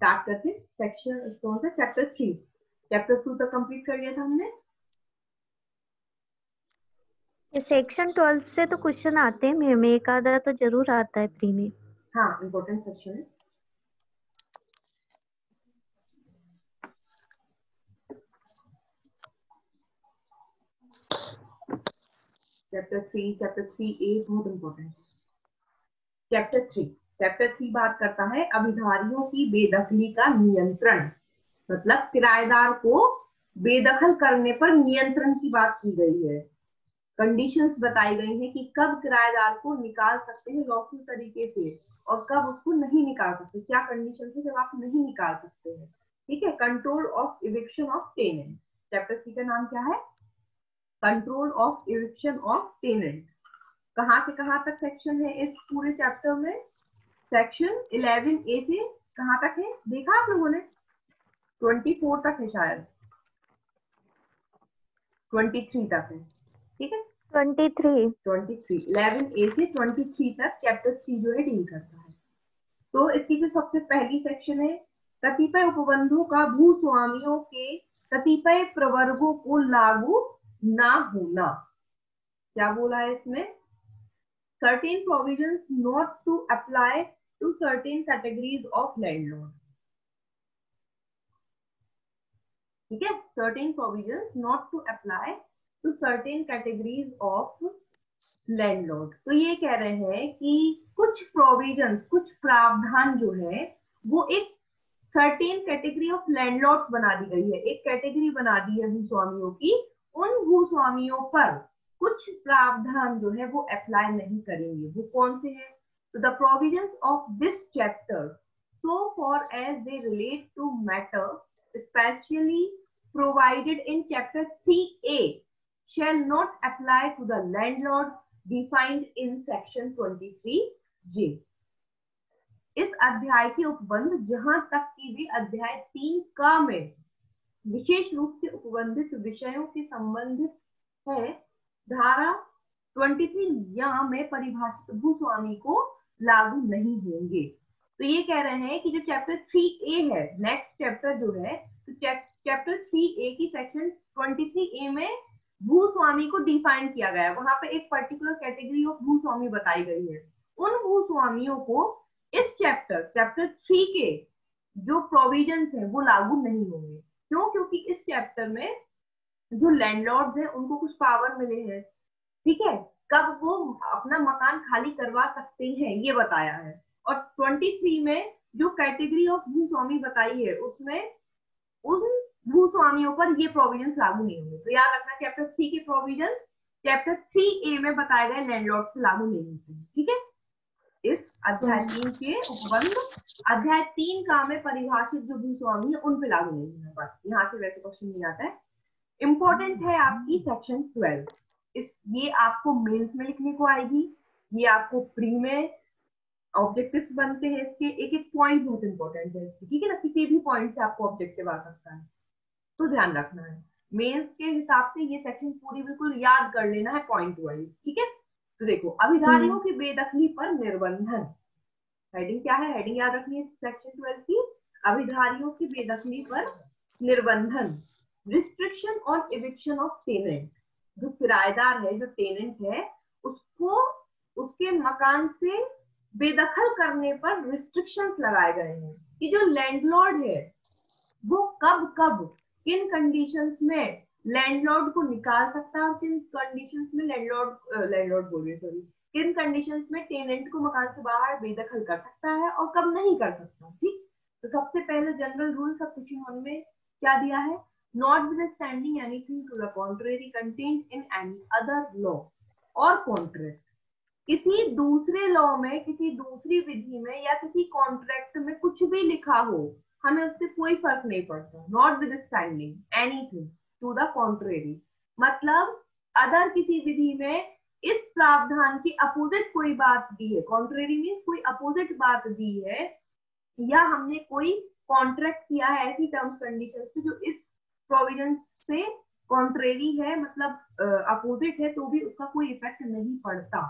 Start करते section कौन सा, चैप्टर 3। चैप्टर 2 तक कंप्लीट कर लिया था हमने। सेक्शन 12 से तो क्वेश्चन आते हैं मैम, एक आधा तो जरूर आता है प्री में। हाँ, इम्पोर्टेंट सेक्शन है। चैप्टर 3A बहुत इम्पोर्टेंट है। चैप्टर 3 बात करता है अभिधारियों की बेदखली का नियंत्रण, मतलब किराएदार को बेदखल करने पर नियंत्रण की बात की गई है। कंडीशंस बताई गई हैं कि कब किराएदार को निकाल सकते हैं लॉफुल तरीके से और कब उसको नहीं निकाल सकते। क्या कंडीशन है जब आप नहीं निकाल सकते हैं। ठीक है, control of eviction of tenant. Chapter 3 का नाम क्या है, control of eviction of tenant. कहां से कहां तक सेक्शन है इस पूरे चैप्टर में, सेक्शन 11A से कहां तक है देखा आप लोगों ने, 24 तक है शायद, 23 तक है। ठीक है, 23 11A से 23 तक चैप्टर 3 जो है डील करता है। तो इसकी जो सबसे पहली सेक्शन है, कतिपय उपबंधों का भूस्वामियों के कतिपय प्रवर्गों को लागू ना होना। क्या बोला है इसमें, certain provisions not to apply to certain categories of landlord। ठीक है, certain provisions not to apply to certain categories of landlord। तो ये कह रहे हैं कि कुछ प्रोविजंस, कुछ प्रावधान जो है वो एक सर्टेन कैटेगरी ऑफ लैंडलॉर्ड्स बना दी गई है, एक कैटेगरी बना दी है भूस्वामियों की। उन भूस्वामियों पर कुछ प्रावधान जो है वो अप्लाई नहीं करेंगे। वो कौन से हैं, तो the provisions of this chapter so far as they relate to matter especially provided in chapter 3A shall not apply to the landlord defined in section 23J। इस अध्याय के उपबंध जहां तक कि वे अध्याय 3 में विशेष रूप से उपबंधित विषयों से संबंधित है, धारा 23 में परिभाषित भूस्वामी को लागू नहीं होंगे। तो ये कह रहे हैं कि जो चैप्टर 3A है, नेक्स्ट चैप्टर जो है, तो चैप्टर 3A की सेक्शन 23A में भूस्वामी को डिफाइन किया गया है। वहां पे एक पर्टिकुलर कैटेगरी ऑफ भूस्वामी बताई गई है। उन भूस्वामियों को इस चैप्टर 3 के जो प्रोविजंस हैं वो लागू नहीं होंगे। क्यों, क्योंकि इस चैप्टर में जो लैंडलॉर्ड्स हैं उनको कुछ पावर मिले हैं। ठीक है, कब वो अपना मकान खाली करवा सकते हैं ये बताया है। और 23 में जो कैटेगरी ऑफ भूस्वामी बताई है उसमें उन भूस्वामियों पर ये प्रोविजंस लागू नहीं होंगे। तो याद रखना, चैप्टर 3 के प्रोविजंस चैप्टर 3A में बताए गए लैंडलॉर्ड से लागू नहीं होते हैं। ठीक है, इस अध्याय 3 के उपबंध अध्याय 3 में परिभाषित जो भूस्वामी है उन पे लागू नहीं है। बस यहाँ से वैसे क्वेश्चन नहीं आता है। इंपॉर्टेंट है आपकी सेक्शन 12, ये आपको मेंस में लिखने को आएगी, ये आपको प्री में ऑब्जेक्टिव्स बनते हैं इसके, एक एक पॉइंट बहुत इंपॉर्टेंट है इसकी। ठीक है ना, किसी भी पॉइंट से आपको ऑब्जेक्टिव आ सकता है, तो ध्यान रखना है। मेंस के हिसाब से ये सेक्शन पूरी बिल्कुल याद कर लेना है पॉइंट वाइज। ठीक है, तो देखो, अभिधारियों की बेदखली पर निर्बंधन, हेडिंग क्या है, हेडिंग याद रखनी है सेक्शन 12 की, अभिधारियों की बेदखली पर निर्बंधन, restriction on eviction of tenant. जो किराएदार है, जो टेनेंट है, उसको उसके मकान से बेदखल करने पर रिस्ट्रिक्शंस लगाए गए हैं कि जो लैंडलॉर्ड है वो कब कब किन कंडीशंस में लैंडलॉर्ड को निकाल सकता है और किन कंडीशंस में लैंडलॉर्ड बोल रही सॉरी, किन कंडीशंस में टेनेंट को मकान से बाहर बेदखल कर सकता है और कब नहीं कर सकता। ठीक, तो सबसे पहले जनरल रूल सब सेक्शन 1 में क्या दिया है, notwithstanding anything to the contrary contained in any other law or contract। किसी दूसरे लॉ में, किसी दूसरी विधि में या किसी कॉन्ट्रैक्ट में कुछ भी लिखा हो, हमें उससे कोई फर्क नहीं पड़ता। notwithstanding anything to the contrary मतलब अदर किसी विधि में इस प्रावधान की अपोजिट कोई बात दी है, कॉन्ट्रेरी मीन्स कोई अपोजिट बात दी है, या हमने कोई कॉन्ट्रैक्ट किया है ऐसी टर्म्स कंडीशंस पे जो इस प्रोविजन से कॉन्ट्रेरी है, मतलब अपोजिट है, तो भी उसका कोई इफेक्ट नहीं पड़ता।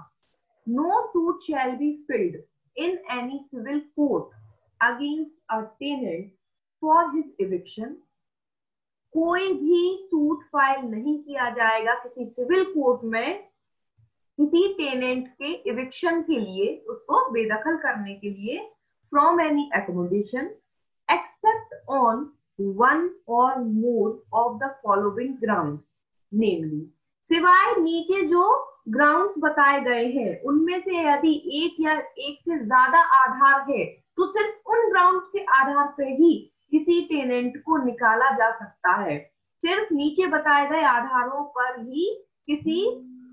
No suit shall be filed in any civil court against a tenant for his eviction, कोई भी सूट फाइल नहीं किया जाएगा किसी सिविल कोर्ट में किसी टेनेंट के इविक्शन के लिए, उसको बेदखल करने के लिए, from any accommodation except on one or more of the following grounds, namely, सिवाय नीचे जो ग्राउंड्स बताए गए हैं उनमें से यदि एक या एक से ज्यादा आधार है तो सिर्फ उन ग्राउंड्स के आधार पर ही किसी टेनेंट को निकाला जा सकता है। सिर्फ नीचे बताए गए आधारों पर ही किसी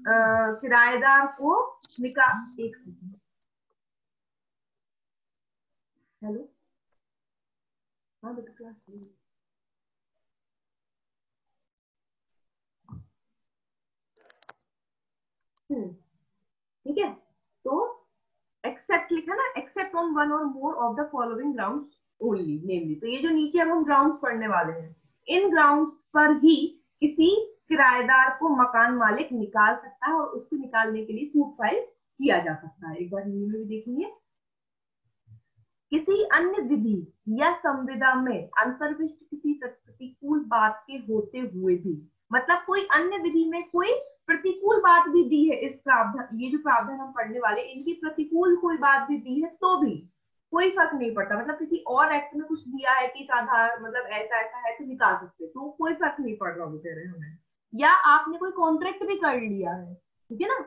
किराएदार को निकाल। एक सेकंड, हेलो, हाँ बेटा क्लास ठीक है। तो एक्सेप्ट लिखा ना, accept on one or more of the following grounds only, namely, तो ये जो नीचे अब हम ग्राउंड्स पढ़ने वाले हैं, इन ग्राउंड्स पर ही किसी किराएदार को मकान मालिक निकाल सकता है और उसको निकालने के लिए सूट फाइल किया जा सकता है। एक बार हिंदी में भी देखेंगे, किसी अन्य विधि या संविदा में अंतर्विष्ट किसी प्रतिकूल बात के होते हुए भी, मतलब कोई अन्य विधि में कोई प्रतिकूल बात भी दी है, इस प्रावधान, ये जो प्रावधान हम पढ़ने वाले इनकी प्रतिकूल कोई बात भी दी है तो भी कोई फर्क नहीं पड़ता, मतलब किसी और एक्ट में कुछ दिया है कि इस आधार मतलब ऐसा ऐसा है तो निकाल सकते, तो कोई फर्क नहीं पड़ रहा वो कह रहे हमें, या आपने कोई कॉन्ट्रैक्ट भी कर लिया है, ठीक है ना,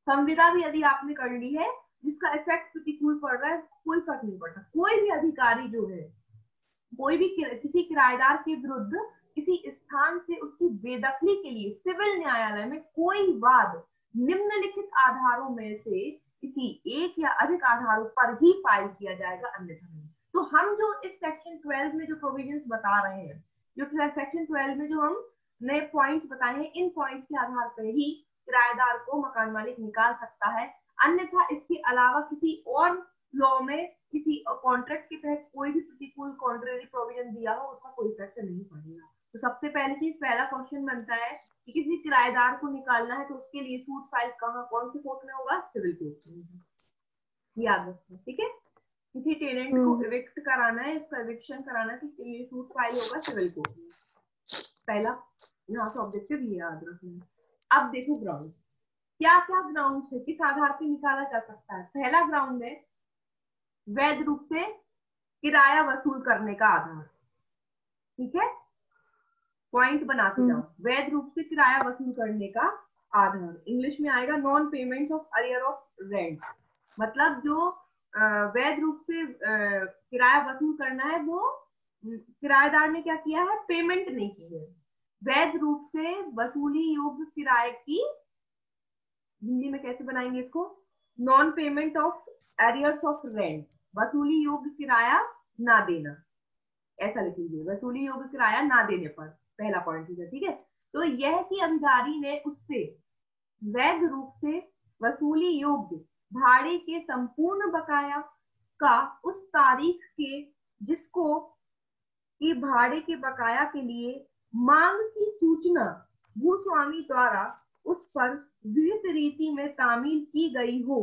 संविदा भी यदि आपने कर ली है जिसका इफेक्ट प्रतिकूल पड़ रहा है, कोई फर्क नहीं पड़ता, कोई भी अधिकारी जो है कोई भी किसी किराएदार के विरुद्ध किसी स्थान से उसकी बेदखली के लिए सिविल न्यायालय में कोई वाद निम्नलिखित आधारों में से किसी एक या अधिक आधारों पर ही फाइल किया जाएगा, अन्यथा नहीं। तो हम जो इस सेक्शन 12 में जो प्रोविजंस बता रहे हैं, जो सेक्शन 12 में जो हम नए पॉइंट्स बताए हैं, इन पॉइंट्स के आधार पर ही किराएदार को मकान मालिक निकाल सकता है, अन्यथा इसके अलावा किसी और लॉ में किसी कॉन्ट्रैक्ट के तहत कोई भी प्रतिकूल कॉन्ट्रेरी प्रोविजन दिया हो उसका कोई इफेक्ट नहीं पड़ेगा। तो सबसे पहली चीज, पहला क्वेश्चन बनता है कि किसी किराएदार को निकालना है तो उसके लिए सूट फाइल कहाँ, कौन से कोर्ट में होगा, सिविल कोर्ट में, याद रखना, ठीक है। किसी टेनेंट को इविक्ट कराना है, इसका इविक्शन कराना है तो इसके लिए सूट फाइल होगा सिविल कोर्ट में, पहला यहाँ से ऑब्जेक्टिव ये याद रखना। अब देखो ग्राउंड, क्या क्या ग्राउंड है, किस आधार पर निकाला जा सकता है। पहला ग्राउंड है वैध रूप से किराया वसूल करने का आधार, ठीक है, पॉइंट बनाते जाओ, वैध रूप से किराया वसूल करने का आधार, इंग्लिश में आएगा non payment of arrear of rent, मतलब जो वैध रूप से किराया वसूल करना है वो किराएदार ने क्या किया है, पेमेंट नहीं की है। वैध रूप से वसूली योग्य किराए की हिंदी में कैसे बनाएंगे इसको, non payment of arrears of rent, वसूली योग्य किराया ना देना, ऐसा लिख लीजिए, वसूली योग्य किराया ना देने पर, पहला पॉइंट है, ठीक है। तो यह कि अधिकारी ने उससे वैध रूप से वसूली योग्य भाड़े के संपूर्ण बकाया का उस तारीख के जिसको कि भाड़े के बकाया के लिए मांग की सूचना भूस्वामी द्वारा उस पर विहित रीति में तामील की गई हो,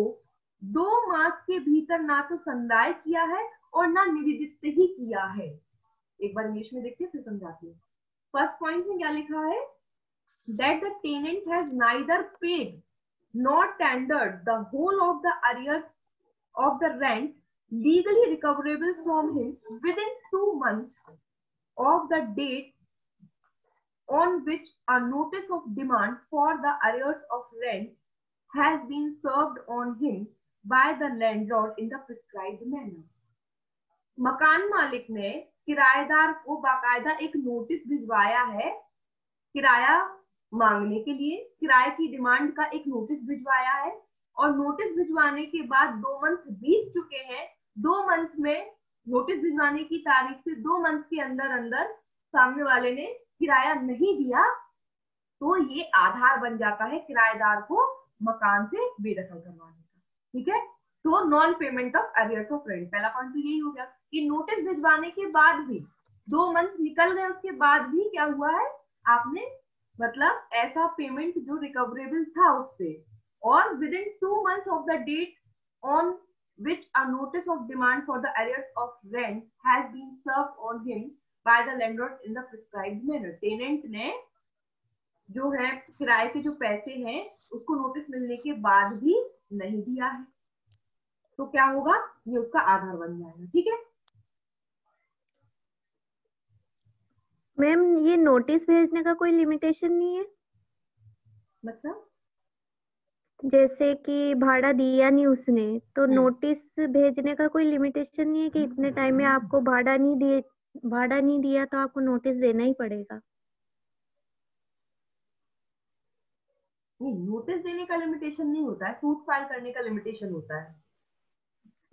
2 मास के भीतर ना तो संदाय किया है और ना निवेदित ही किया है। एक बार इंग्लिश में देखते फिर समझाती हूँ। फर्स्ट पॉइंट में क्या लिखा है, that the tenant has neither paid not tendered the whole of the arrears of the rent legally recoverable from him within 2 months of the date on which a notice of demand for the arrears of rent has been served on him by the landlord in the prescribed manner। मकान मालिक ने किराएदार को बाकायदा एक notice भिजवाया है, किराया मांगने के लिए किराए की डिमांड का एक नोटिस भिजवाया है, और नोटिस भिजवाने के बाद 2 मंथ बीत चुके हैं, 2 मंथ में नोटिस भिजवाने की तारीख से 2 मंथ के अंदर अंदर सामने वाले ने किराया नहीं दिया, तो ये आधार बन जाता है किराएदार को मकान से बेदखल करवाने का, ठीक है। तो non payment of arrears of rent, पहला पॉइंट तो यही हो गया कि नोटिस भिजवाने के बाद भी 2 मंथ निकल गए, उसके बाद भी क्या हुआ है, आपने मतलब ऐसा पेमेंट जो रिकवरेबल था उससे, और within 2 months of the date on which a notice of demand for the arrears of rent has been served on him by the landlord in the prescribed manner. Tenant ने जो है किराए के जो पैसे हैं उसको नोटिस मिलने के बाद भी नहीं दिया है, तो क्या होगा, ये उसका आधार बन जाएगा। ठीक है मैम, ये नोटिस भेजने का कोई लिमिटेशन नहीं है? मतलब जैसे कि भाड़ा दिया नहीं उसने, तो नोटिस भेजने का कोई लिमिटेशन नहीं है कि इतने टाइम में आपको भाड़ा नहीं दिया तो आपको नोटिस देना ही पड़ेगा? नहीं, नोटिस देने का लिमिटेशन नहीं होता है, सूट फाइल करने का लिमिटेशन होता है।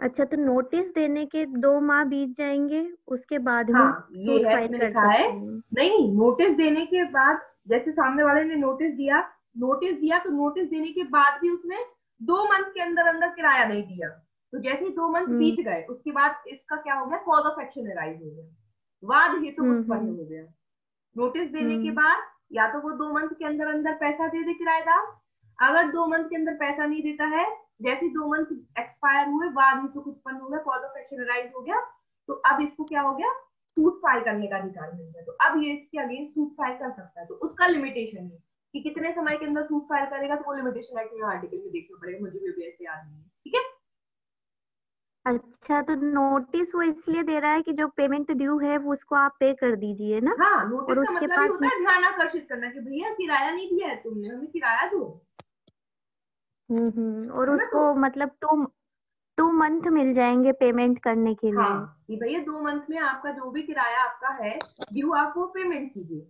अच्छा, तो नोटिस देने के 2 माह बीत जाएंगे, उसके बाद में हाँ, ये सूट है फाइल इसमें कर लिखा है। सकते हैं? नहीं, नोटिस देने के बाद, जैसे सामने वाले ने नोटिस दिया तो नोटिस देने के बाद भी उसने 2 मंथ के अंदर अंदर किराया नहीं दिया, तो जैसे ही 2 मंथ बीत गए उसके बाद इसका क्या हो गया, कॉज ऑफ एक्शन अराइज हो गया, वाद हेतु उत्पन्न हो गया। नोटिस देने के बाद या तो वो 2 मंथ के अंदर अंदर पैसा दे दे किराएदार, अगर 2 मंथ के अंदर पैसा नहीं देता है, जैसे 2 मंथ एक्सपायर हुए वाद हेतु उत्पन्न हो गया, कॉज ऑफ एक्शन अराइज हो गया, तो अब इसको क्या हो गया, सूट फाइल करने का अधिकार मिल गया, तो अब ये इसके अगेंस्ट सूट फाइल कर सकता है। तो उसका लिमिटेशन है कि कितने समय के अंदर सूट फाइल करेगा, तो वो लिमिटेशन एक्ट में आर्टिकल में देखना पड़ेगा, मुझे भी ऐसे याद नहीं है। ठीक है अच्छा, तो नोटिस वो इसलिए दे रहा है कि जो पेमेंट ड्यू है वो उसको आप पे कर दीजिए ना, हाँ, नोटिस और का उसके मतलब ही पास होता है ध्यान आकर्षित करना कि भैया किराया नहीं दिया है तुमने, हमें किराया दो। और है ना, तो उसको मतलब 2 मंथ मिल जाएंगे पेमेंट करने के लिए। हाँ कि भैया 2 मंथ में आपका जो भी किराया आपका है ड्यू, आप वो पेमेंट कीजिए।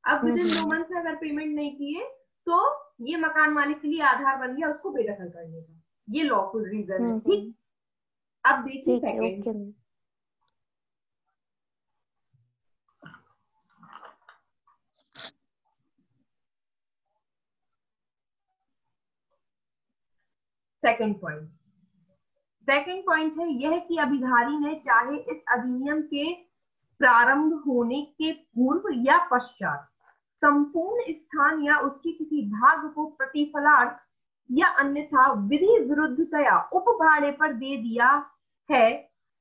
अब विद इन 2 मंथ में अगर पेमेंट नहीं किए तो ये मकान मालिक के लिए आधार बन गया उसको बेदखल करने का, ये लॉफुल रीजन है। ठीक, अब देखिए ठीक है, second. Okay ma'am. Second point है यह कि अभिधारी ने चाहे इस अधिनियम के प्रारंभ होने के पूर्व या पश्चात संपूर्ण स्थान या उसके किसी भाग को प्रतिफलार्थ या अन्यथा विधि विरुद्धतया उपभाड़े पर दे दिया है,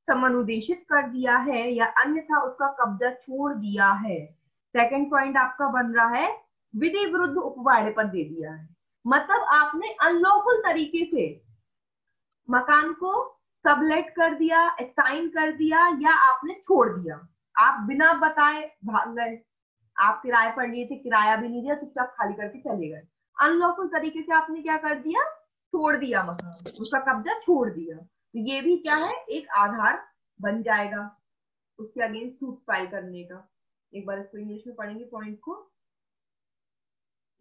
समनुदेशित कर दिया है या अन्यथा उसका कब्जा छोड़ दिया है। सेकंड पॉइंट आपका बन रहा है विधि विरुद्ध उपभाड़े पर दे दिया है, मतलब आपने अनलॉफुल तरीके से मकान को सबलेट कर दिया, असाइन कर दिया या आपने छोड़ दिया, आप बिना बताए भाग गए, आप किराए पर लिए थे, किराया भी नहीं दिया, चुपचाप खाली करके चले गए, अनलॉफुल तरीके से आपने क्या कर दिया, छोड़ दिया मकान, उसका कब्जा छोड़ दिया, तो ये भी क्या है, एक आधार बन जाएगा उसके अगेंस्ट सूट फाइल करने का। एक बार इसको इंग्लिश में पढ़ेंगे पॉइंट को,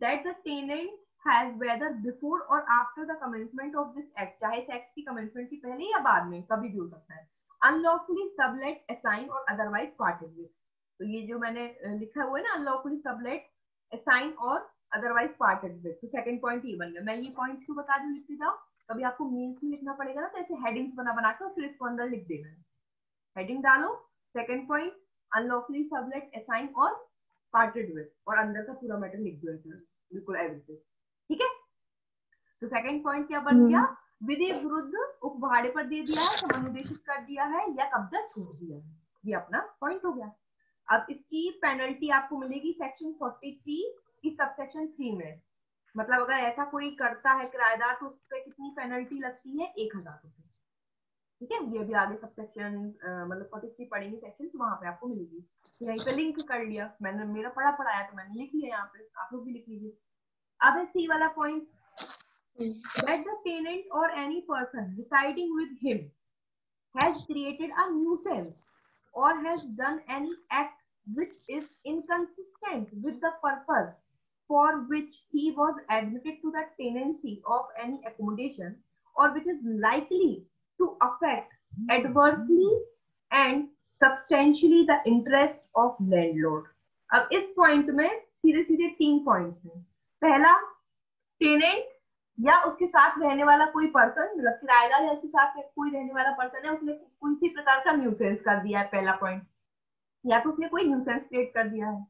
that the tenant has whether before or after the commencement of this act, चाहे इस एक्ट की कमेंसमेंट की पहले या बाद में कभी भी हो सकता है, unlawfully sublet, assign और otherwise parted with, तो ये जो मैंने लिखा हुआ है ना unlawfully sublet, assign और otherwise parted with, तो सेकंड पॉइंट ये बन गया। मैं ये पॉइंट्स क्यों बता दूं, लिखते जाओ, कभी आपको मीन्स में लिखना पड़ेगा ना, तो ऐसे हेडिंग्स बना के फिर इसको अंदर लिख देना है, हेडिंग डालो, second point unlawfully sublet, assign और पार्टेड विद, और अंदर का पूरा मैटर लिख दो ऐसा बिल्कुल एवरीथिंग। ठीक है, तो सेकंड पॉइंट क्या बन गया, विधि विरुद्ध उपभाड़े पर दे दिया है, समनुदेशित कर दिया है या कब्जा छोड़ दिया है, ये अपना पॉइंट हो गया। अब इसकी पेनल्टी आपको मिलेगी सेक्शन 43 की सबसेक्शन 3 में, मतलब अगर ऐसा कोई करता है किराएदार तो उस पर कितनी पेनल्टी लगती है, 1000 रुपए। ठीक है, ये भी आगे सबसेक्शन मतलब 43 पढ़ेंगे सेक्शन, तो वहां पे आपको मिलेगी, यहीं पे लिंक कर लिया मैंने, मेरा पढ़ा है तो मैंने लिख लिया, यहाँ पे आप लोग भी लिख लीजिए। अब है सी वाला point, that the tenant or any person residing with him has created a nuisance or has done any act which is inconsistent with the purpose for which he was admitted to the tenancy of any accommodation, or which is likely to affect adversely and substantially the interest of landlord। अब इस point में सीधे सीधे 3 points हैं। पहला, tenant या उसके साथ रहने वाला कोई पर्सन, मतलब किराएदार या उसके साथ कोई रहने वाला पर्सन है, उसने किसी प्रकार का न्यूसेंस कर दिया है, पहला पॉइंट, या तो उसने कोई न्यूसेंस क्रिएट कर दिया है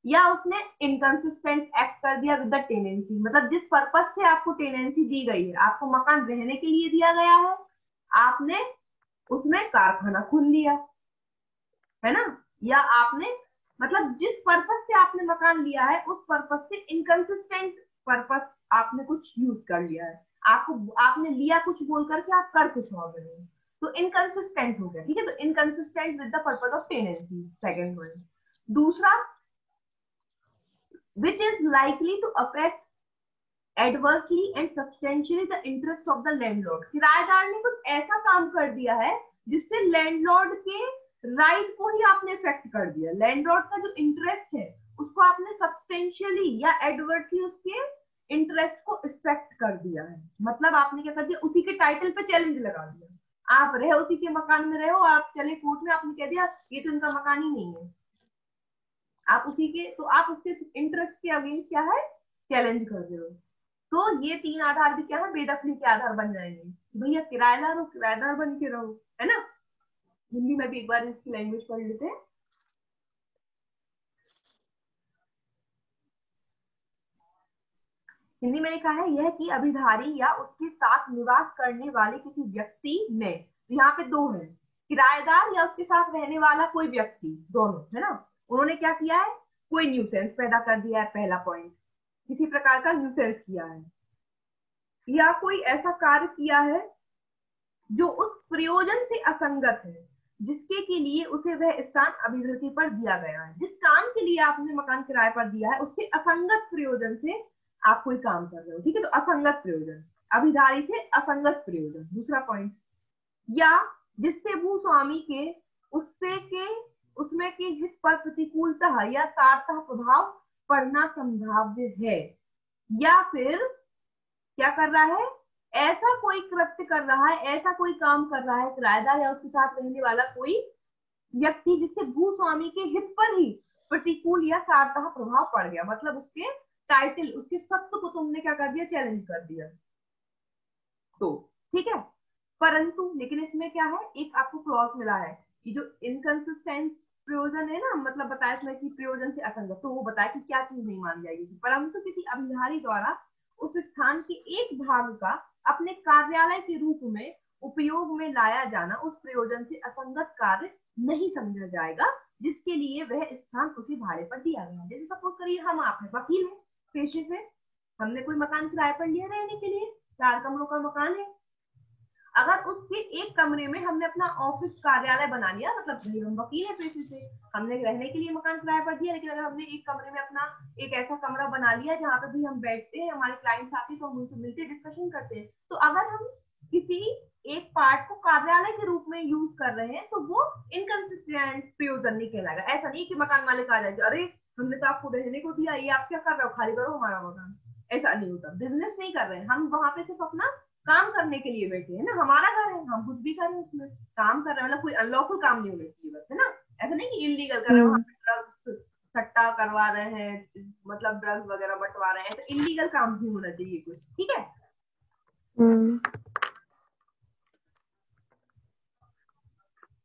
या उसने इनकंसिस्टेंट एक्ट कर दिया विद द टेनेंसी, मतलब जिस पर्पज से आपको टेनेंसी दी गई है, आपको मकान रहने के लिए दिया गया है आपने उसमें कारखाना खोल लिया, है ना, या आपने मतलब जिस पर्पस से आपने मकान लिया है उस पर्पस से इनकंसिस्टेंट पर्पस आपने कुछ यूज कर लिया है। आपको आपने लिया कुछ बोल करके आप कर कुछ और रहे हो, तो इनकंसिस्टेंट हो गया। ठीक है, तो inconsistent with the purpose of tenancy, second one. दूसरा, which is likely to affect adversely and substantially the interest of the landlord. किराएदार ने कुछ ऐसा काम कर दिया है जिससे लैंडलॉर्ड के राइट को ही आपने इफेक्ट कर दिया। लैंडलॉर्ड का जो इंटरेस्ट है उसको आपने सब्सटेंशियली या एडवर्सली उसके इंटरेस्ट को इफेक्ट कर दिया है। मतलब आपने क्या कर दिया, उसी के टाइटल पे चैलेंज लगा दिया। आप रहे उसी के मकान में रहे हो, आप चले कोर्ट में, आपने कह दिया ये तो इनका मकान ही नहीं है, आप उसी के, तो आप उसके इंटरेस्ट के अगेंस्ट क्या है, चैलेंज कर रहे हो। तो ये तीन आधार भी क्या है, बेदखली के आधार बन जाएंगे। भैया किराएदार हो, किराएदार बन के रहो, है ना। हिंदी में भी एक बार इसकी लैंग्वेज पढ़ लेते हैं। हिंदी में लिखा है यह कि अभिधारी या उसके साथ निवास करने वाले किसी व्यक्ति ने, यहाँ पे दो है, किराएदार या उसके साथ रहने वाला कोई व्यक्ति, दोनों, है ना, उन्होंने क्या किया है, कोई न्यूसेंस पैदा कर दिया है, पहला पॉइंट, किसी प्रकार का न्यूसेंस किया है, या कोई ऐसा कार्य किया है जो उस प्रयोजन से असंगत है जिसके के लिए उसे वह स्थान अभिवृत्ति पर दिया गया है। जिस काम के लिए आपने मकान किराए पर दिया है उससे असंगत प्रयोजन से आप कोई काम कर रहे हो। ठीक है, तो असंगत प्रयोजन, अभिधारी से असंगत प्रयोजन, दूसरा पॉइंट। या जिससे भूस्वामी के उससे के उसमें के हित पर प्रतिकूलतः या सारतः प्रभाव पड़ना संभाव्य है। या फिर क्या कर रहा है, ऐसा कोई कृत्य कर रहा है, ऐसा कोई काम कर रहा है किराएदार या उसके साथ रहने वाला कोई व्यक्ति जिससे भूस्वामी के हित पर ही प्रतिकूल या सारतः प्रभाव पड़ गया। मतलब उसके टाइटल, उसके सत्व को तुमने क्या कर दिया, चैलेंज कर दिया। तो ठीक है, परंतु लेकिन इसमें क्या है, एक आपको क्लॉज मिला है कि जो इनकंसिस्टेंट प्रयोजन है ना, मतलब बताया इसमें कि प्रयोजन से असंगत, तो वो बताया कि क्या चीज नहीं मान जाएगी, परंतु किसी अभिधारी द्वारा उस स्थान के एक भाग का अपने कार्यालय के रूप में उपयोग में लाया जाना उस प्रयोजन से असंगत कार्य नहीं समझा जाएगा जिसके लिए वह स्थान उसी भाड़े पर दिया गया। जैसे सपोज करिए हम आप है, वकील है पेशे से, हमने कोई मकान किराए पर लिया रहने के लिए, 4 कमरों का मकान है, अगर उसके एक कमरे में हमने अपना ऑफिस कार्यालय बना लिया, मतलब भाई हम वकील है पेशे से, हमने रहने के लिए मकान किराए पर दिया, लेकिन अगर हमने एक कमरे में अपना एक ऐसा कमरा बना लिया जहाँ पे भी हम बैठते हैं, हमारे क्लाइंट्स आते हैं तो हम उनसे मिलते डिस्कशन करते हैं, तो अगर हम किसी एक पार्ट को कार्यालय के रूप में यूज कर रहे हैं तो वो इनकंसिस्टेंट प्रयोजन नहीं कहलाएगा। ऐसा नहीं कि मकान मालिक आ जाए, अरे हमने तो आपको रहने को दिया, ये आप क्या कर रहे हो, खाली करो हमारा मकान। ऐसा नहीं होता, बिजनेस नहीं कर रहे हैं हम, वहां पे सिर्फ अपना काम करने के लिए बैठे हैं ना, हमारा घर है, हम कुछ भी कर रहे हैं उसमें, काम कर रहे हैं, मतलब कोई अनलॉफुल काम नहीं होना चाहिए बस, है ना। ऐसा नहीं कि इलीगल कर रहे हैं, वहां पे ड्रग्स सट्टा करवा रहे हैं, मतलब ड्रग्स वगैरह बंटवा रहे हैं, तो इलीगल काम नहीं होना चाहिए कुछ। ठीक है,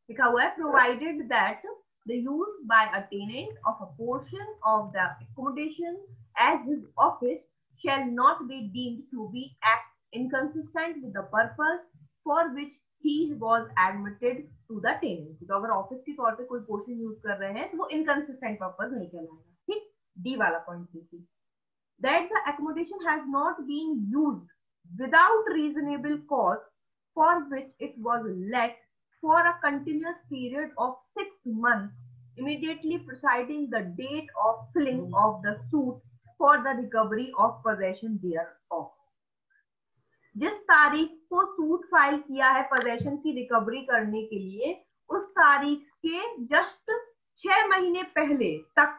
लिखा हुआ है provided that the use by a tenant of a portion of the accommodation as his office shall not be deemed to be act inconsistent with the purpose for which he was admitted to the tenancy। तो अगर office के तौर पे कोई portion use कर रहे हैं तो वो इनकंसिस्टेंट पर्पस नहीं कहलाएगा। ठीक, डी वाला पॉइंट देखिए, that the accommodation has not been used without reasonable cause for which it was let for a continuous period of 6 months immediately preceding the date of filing of the suit for the recovery of possession thereof। जिस तारीख को suit file किया है possession की recovery करने के लिए, उस तारीख के जस्ट 6 महीने पहले तक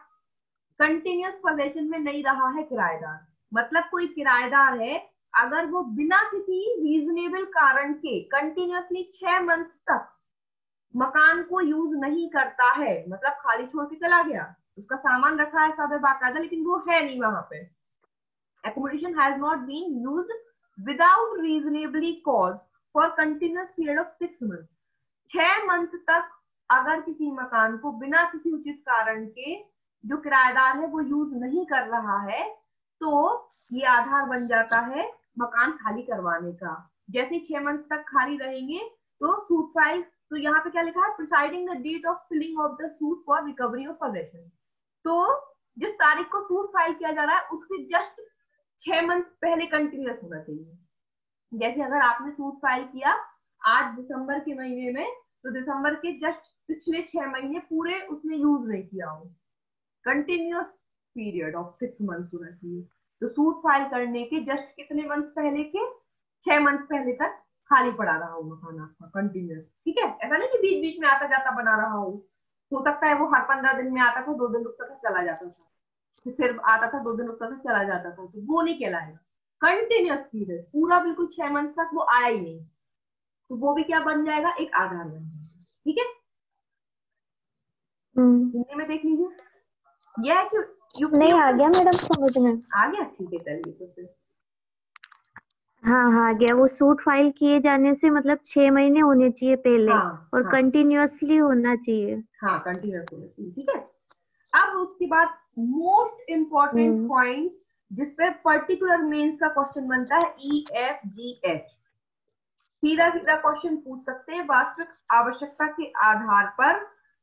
कंटिन्यूस पोजेशन में नहीं रहा है किराएदार। मतलब कोई किराएदार है, अगर वो बिना किसी रीजनेबल कारण के कंटिन्यूसली 6 मंथ तक मकान को यूज नहीं करता है, मतलब खाली छोड़ के चला गया, उसका सामान रखा है सब बाकायदा लेकिन वो है नहीं वहां पे, accommodation has not been used without reasonably cause for continuous period of 6 months। 6 month तक अगर किसी मकान को बिना किसी उचित कारण के जो किराएदार है वो यूज नहीं कर रहा है तो ये आधार बन जाता है मकान खाली करवाने का। जैसे 6 मंथ तक खाली रहेंगे तो सूट फाइल, तो यहाँ पे क्या लिखा है, preceding the date of filing of the suit for recovery of possession. तो जिस तारीख को सूट फाइल किया जा रहा है उसके जस्ट 6 मंथ पहले कंटिन्यूअस होना चाहिए। जैसे अगर आपने सूट फाइल किया आज दिसंबर के महीने में, तो दिसंबर के जस्ट पिछले 6 महीने पूरे उसने यूज नहीं किया हो, कंटिन्यूअस पीरियड ऑफ 6 मंथ्स होना चाहिए। तो सूट फाइल करने के जस्ट कितने मंथ पहले के, 6 मंथ पहले तक खाली पड़ा रहा हो मकान आपका कंटिन्यूअस। ठीक है, ऐसा नहीं कि बीच बीच में आता जाता बना रहा हो सकता है वो हर 15 दिन में आता था, 2 दिन रुकता था चला जाता था, फिर आता था 2 दिन रुकता था चला जाता था, तो वो नहीं कहलाएगा। कंटिन्यूअस पीरियड पूरा बिल्कुल 6 मंथ तक वो आया ही नहीं, तो वो भी क्या बन जाएगा, एक आधार बन जाएगा। ठीक है, हिंदी में देख लीजिए। यह है कि नहीं आ गया मैडम समझ में। आ गया, ठीक है चलिए तो फिर। हाँ आ गया। वो सूट फाइल किए जाने से मतलब 6 महीने होने चाहिए पहले, हाँ और हाँ कंटिन्यूअसली होना चाहिए। हाँ कंटिन्यूअस होना चाहिए। ठीक है, अब उसके बाद मोस्ट इम्पोर्टेंट पॉइंट जिसपे पर्टिकुलर मेंस का क्वेश्चन बनता है, EFGH। सीधा सीधा क्वेश्चन पूछ सकते हैं, वास्तविक आवश्यकता के आधार पर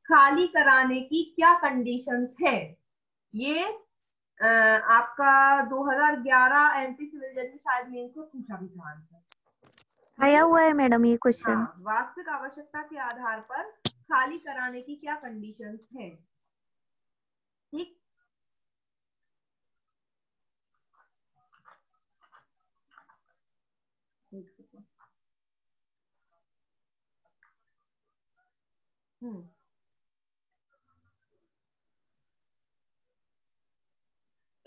खाली कराने की क्या कंडीशंस है। ये आपका 2011 एमपी सिविल जज में शायद मेंस में पूछा भी था आंसर। आया ये हुआ है मैडम ये क्वेश्चन। हाँ, वास्तविक आवश्यकता के आधार पर खाली कराने की क्या कंडीशंस हैं। ठीक,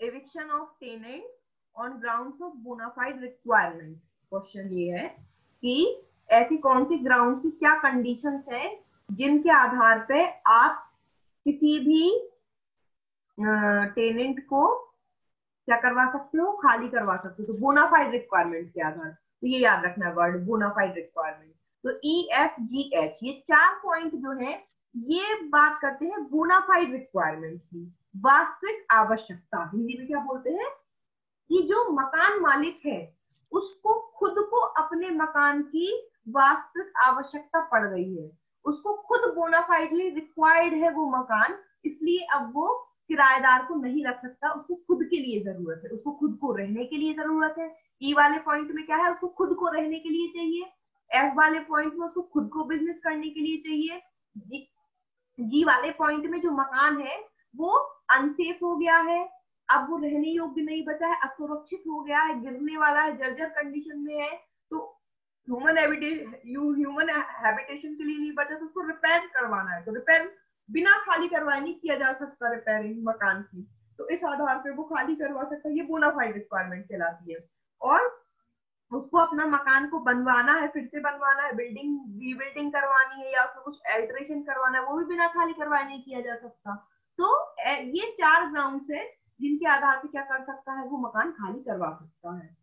eviction of tenants on grounds of bona fide requirement। Question ये है कि ऐसी कौन सी ग्राउंड की क्या कंडीशंस है जिनके आधार पे आप किसी भी टेनेंट को क्या करवा सकते हो, खाली करवा सकते हो। तो बोनाफाइड रिक्वायरमेंट के आधार, तो ये याद रखना है वर्ड बोनाफाइड रिक्वायरमेंट। तो EFGH ये 4 पॉइंट जो है ये बात करते हैं बोनाफाइड रिक्वायरमेंट की, वास्तविक आवश्यकता। हिंदी में क्या बोलते हैं कि जो मकान मालिक है उसको खुद को अपने मकान की वास्तविक आवश्यकता पड़ गई है, उसको खुद बोनाफाइडली रिक्वायर्ड है वो मकान, इसलिए अब वो किराएदार को नहीं रख सकता, उसको खुद के लिए जरूरत है, उसको खुद को रहने के लिए जरूरत है। ई वाले पॉइंट में क्या है, उसको खुद को रहने के लिए चाहिए। एफ वाले पॉइंट में उसको खुद को बिजनेस करने के लिए चाहिए। जी वाले पॉइंट में जो मकान है वो अनसेफ हो गया है, अब वो रहने योग्य नहीं बचा है, असुरक्षित हो गया है, गिरने वाला है, जर्जर कंडीशन में है, तो ह्यूमन हैबिटेशन के लिए नहीं बचा, तो उसको रिपेयर करवाना है। तो रिपेयर बिना खाली करवाए नहीं किया जा सकता रिपेयरिंग मकान की, तो इस आधार पर वो खाली करवा सकता है, ये बोनाफाइड रिक्वायरमेंट कहलाती है। और उसको अपना मकान को बनवाना है, फिर से बनवाना है, बिल्डिंग रीबिल्डिंग करवानी है या उसमें कुछ एल्टरेशन करवाना है, वो भी बिना खाली करवाए नहीं किया जा सकता। तो ये 4 ग्राउंड्स है जिनके आधार पर क्या कर सकता है, वो मकान खाली करवा सकता है।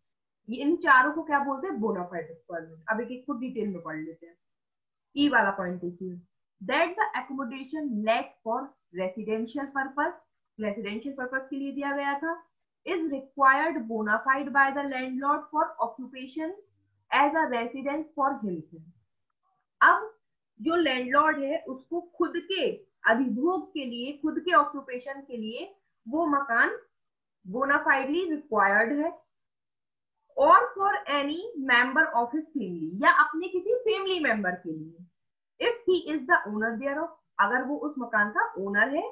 ये इन चारों को क्या बोलते हैं, बोनाफाइड रिक्वायरमेंट। अब एक एक को डिटेल में पढ़ लेते हैं। ई वाला पॉइंट देखिए, that the accommodation let for residential purpose, residential purpose के लिए दिया गया था, is required bona fide by the landlord for occupation as a residence for himself। अब जो लैंडलॉर्ड है उसको खुद के अधिभोग के लिए, खुद के ऑक्यूपेशन के लिए वो मकान बोनाफाइडली रिक्वायर्ड है, और for any member of his family, या अपने किसी फैमिली मेंबर के लिए, if he is the owner thereof, अगर वो उस मकान का ओनर है,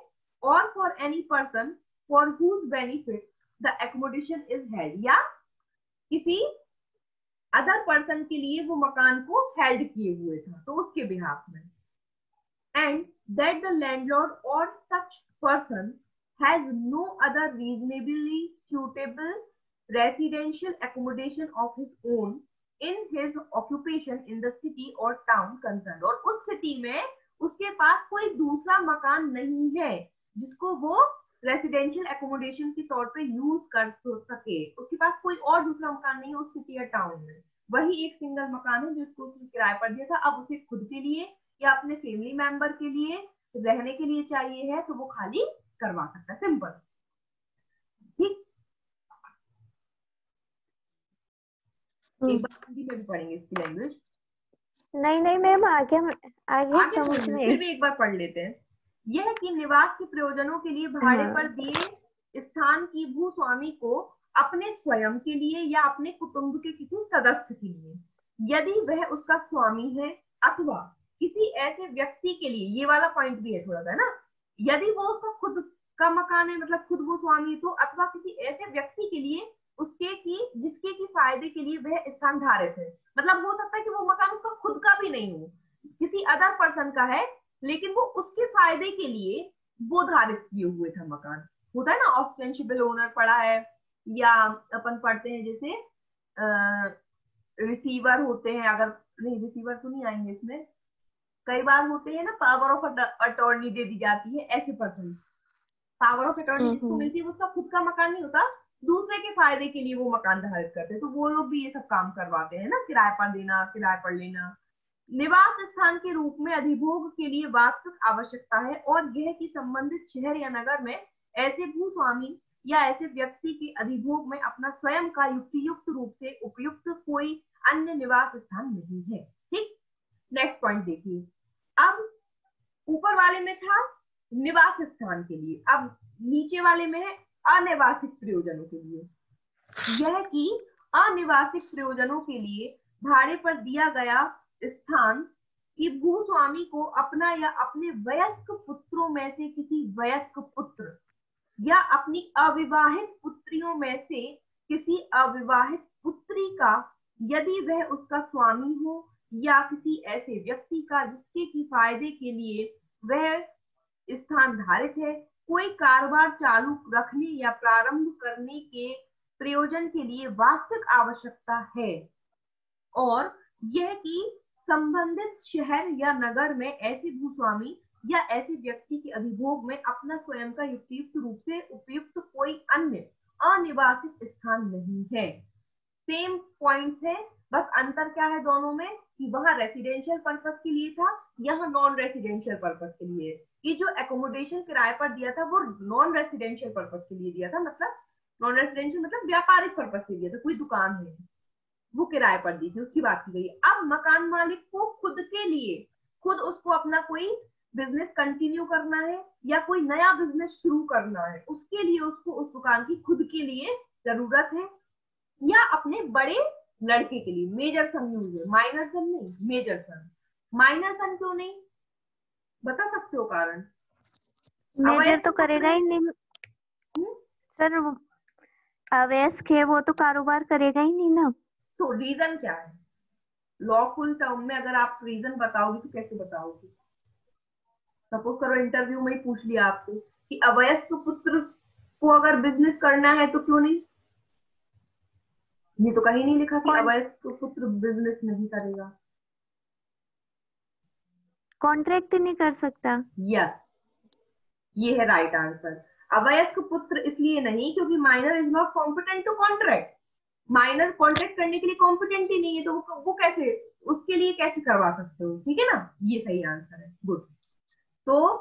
और for any person for whose benefit the accommodation is held, या किसी अदर पर्सन के लिए वो मकान को हेल्ड किए हुए था तो उसके बिहाफ में, एंड दैट द लैंडलॉर्ड और such person has no other reasonably suitable residential accommodation of his own in his occupation in the city or town concerned, और उस सिटी में उसके पास कोई दूसरा मकान नहीं है जिसको वो रेसिडेंशियल एकोमोडेशन के तौर पे यूज कर सके, उसके पास कोई और दूसरा मकान नहीं है उस सिटी या टाउन में, वही एक सिंगल मकान है जिसको उसने किराए पर दिया था। अब उसे खुद के लिए या अपने फैमिली मेंबर के लिए रहने के लिए चाहिए है तो वो खाली करवा सकता है, सिंपल। ठीक, एक बार हिंदी में भी पढ़ेंगे इसकी लैंग्वेज। नहीं नहीं मैम, आगे आगे समझ फिर में। भी एक बार पढ़ लेते हैं। यह कि निवास के प्रयोजनों के लिए भाड़े पर हाँ। दिए स्थान की भूस्वामी को अपने स्वयं के लिए या अपने कुटुंब के किसी सदस्य के लिए, यदि वह उसका स्वामी है, अथवा किसी ऐसे व्यक्ति के लिए, ये वाला पॉइंट भी है थोड़ा सा ना, यदि वो उसका खुद का मकान है, मतलब खुद वो स्वामी, तो अथवा किसी ऐसे व्यक्ति के लिए उसके की जिसके की फायदे के लिए वह स्थान धारित है। मतलब हो सकता है कि वो मकान उसका खुद का भी नहीं हो, किसी अदर पर्सन का है, लेकिन वो उसके फायदे के लिए वो धारित किए हुए था मकान। होता है ना, ऑस्टेंशिबल ओनर पढ़ा है, या अपन पढ़ते हैं जैसे रिसीवर होते हैं, अगर नहीं रिसीवर तो नहीं आएंगे इसमें, कई बार होते हैं ना पावर ऑफ अटॉर्नी दे दी जाती है ऐसे पर्सन। पावर ऑफ अटॉर्नी जिसको मिलती है उसका खुद का मकान नहीं होता, दूसरे के फायदे के लिए वो मकान धारित करते हैं, तो वो लोग भी ये सब काम करवाते हैं ना, किराए पर देना, किराए पर लेना। निवास स्थान के रूप में अधिभोग के लिए वास्तविक आवश्यकता है, और यह कि संबंधित शहर या नगर में ऐसे भूस्वामी या ऐसे व्यक्ति के अधिभोग में अपना स्वयं का युक्तियुक्त रूप से उपयुक्त कोई अन्य निवास स्थान नहीं है। ठीक, नेक्स्ट पॉइंट देखिए। अब ऊपर वाले में था निवास स्थान के लिए, अब नीचे वाले में है अनिवासिक प्रयोजनों के लिए। यह कि अनिवासिक प्रयोजनों के लिए भाड़े पर दिया गया स्थान कि भूस्वामी को अपना या अपने वयस्क पुत्रों में से किसी वयस्क पुत्र या अपनी अविवाहित पुत्रियों में से किसी अविवाहित पुत्री का, यदि वह उसका स्वामी हो, या किसी ऐसे व्यक्ति का जिसके की फायदे के लिए वह स्थान धारित है, कोई कारोबार चालू रखने या प्रारंभ करने के प्रयोजन के लिए वास्तविक आवश्यकता है, और यह कि संबंधित शहर या नगर में ऐसे भूस्वामी या ऐसे व्यक्ति के अधिभोग में अपना स्वयं का युक्तियुक्त रूप से उपयुक्त कोई अन्य अनिवासित स्थान नहीं है। सेम पॉइंट्स है, बस अंतर क्या है दोनों में कि वहां रेसिडेंशियल पर्पस के लिए था, यहाँ नॉन रेसिडेंशियल पर्पस के लिए। ये जो एकोमोडेशन किराए पर दिया था वो नॉन रेसिडेंशियल पर्पस के लिए दिया था, मतलब नॉन रेसिडेंशियल मतलब व्यापारिक पर्पस के लिए था, कोई दुकान है वो किराए पर दी थी, उसकी बात की गई। अब मकान मालिक को खुद के लिए, खुद उसको अपना कोई बिजनेस कंटिन्यू करना है या कोई नया बिजनेस शुरू करना है, उसके लिए उसको उस दुकान की खुद के लिए जरूरत है, या अपने बड़े लड़के के लिए। मेजर सन यूज है, माइनर सन नहीं, मेजर सन। माइनर सन क्यों नहीं बता सकते हो कारण? मेजर तो करेगा ही नहीं सर, अवयस्क है वो तो कारोबार करेगा ही नहीं ना। तो रीजन क्या है? लॉफुल टर्म में अगर आप रीजन बताओगे तो कैसे बताओगे? सपोज करो इंटरव्यू में ही पूछ लिया आपसे कि अवयस्क पुत्र को अगर बिजनेस करना है तो क्यों नहीं? ये तो कहीं नहीं लिखा कि अवयस्क पुत्र बिजनेस नहीं करेगा। कॉन्ट्रैक्ट नहीं कर सकता। यस, ये है राइट आंसर। अवयस्क पुत्र इसलिए नहीं क्योंकि minor is not competent to contract. Minor contract करने के लिए कॉम्पिटेंट ही नहीं है, तो वो कैसे, उसके लिए कैसे करवा सकते हो? ठीक है ना, ये सही आंसर है, गुड। तो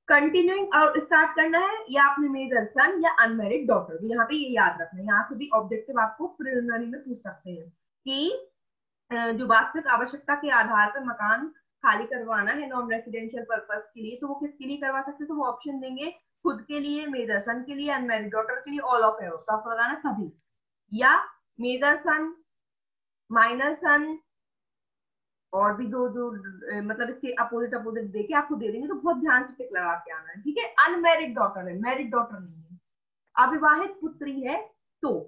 कंटिन्यूइंग और स्टार्ट करना है, या अपने मेजर सन या अनमेरिड डॉटर, तो यहाँ पे ये याद रखना है। यहाँ से भी ऑब्जेक्टिव आपको प्रिलिमिनरी में पूछ सकते हैं कि जो वास्तविक आवश्यकता के आधार पर मकान खाली करवाना है नॉन रेसिडेंशियल पर्पस के लिए, तो वो किसके लिए करवा सकते हैं? तो वो ऑप्शन देंगे खुद के लिए, मेजर सन के लिए, अनमेरिड डॉटर के लिए, ऑल ऑफ एरो, तो आपको लगाना सभी, या मेजर सन, माइनर सन, और भी दो जो मतलब इसके अपोजिट अपोजिट देके आपको दे देंगे, तो बहुत ध्यान से टिक लगा के आना है। ठीक है, अनमेरिड डॉटर है, मैरिड डॉटर नहीं है। अविवाहित पुत्री है तो